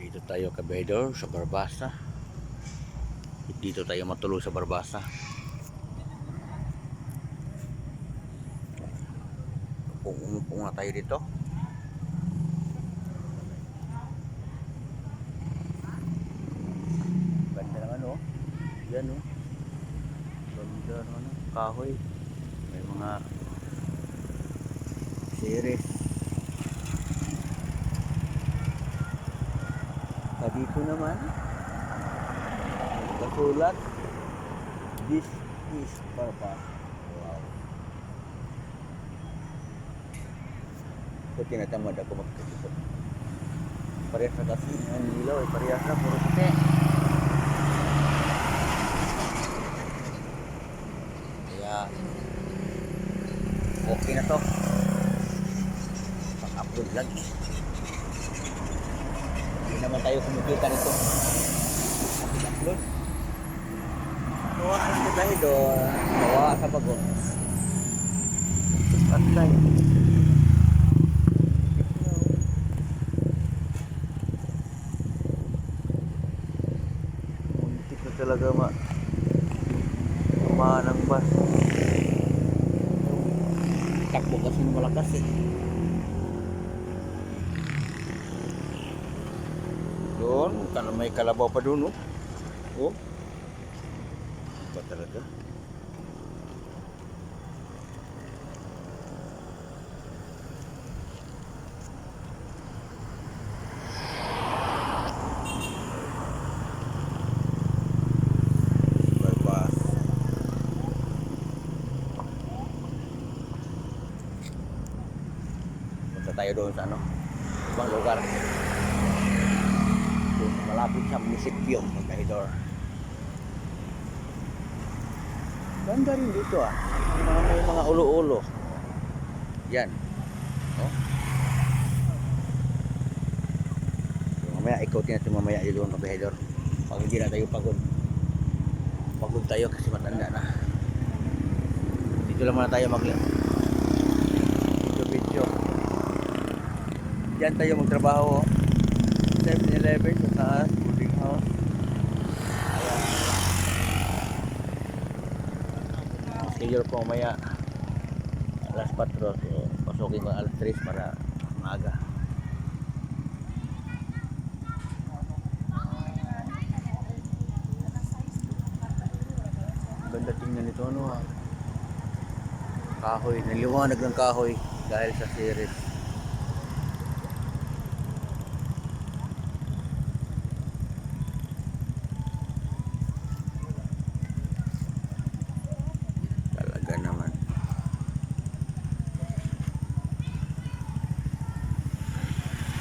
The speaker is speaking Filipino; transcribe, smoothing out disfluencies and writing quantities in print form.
Dito tayo kabedor sa Barbasa. Dito tayo matulog sa Barbasa. Umupo nga tayo dito. Ganda ng ano. Yan oh. Ganda ng ano. Kahoy. May mga series. Dito naman kasulat, this is Barbasa. Wow. So tinatamad ako magkakita. Parehas na kasi ang ilaw ay parehas na, puro puti. Kaya okay na to, pang-upload lang. Hindi naman tayo kumikita nito. Upload. Nawa ang kita doon. Nawa sa bago. Patay. Muntik na talaga tumaan ang bus. Takbo kasi malakas eh. Doon, karena may kalabaw pa doon, oh. Oh. Ba talaga? Barbasa. Punta tayo doon sa ano? Ibang lugar. Malapit sa munisipyo, Magkahidor. Ganda rin dito ah. May mga ulo-ulo. Yan. Oh. So, mamaya ikotin natin mamaya yung Magkahidor. Pag hindi na tayo pagod. Pagod tayo kasi matanda na. Dito lang muna tayo video. Diyan tayo magtrabaho. 7-Eleven sa taas, boarding house. Ayan. Schedule po mamaya alas 4, so pasukin ko alas 3 para maaga. Ganda tingnan nito ano. Kahoy, naliwanag ng kahoy dahil sa series.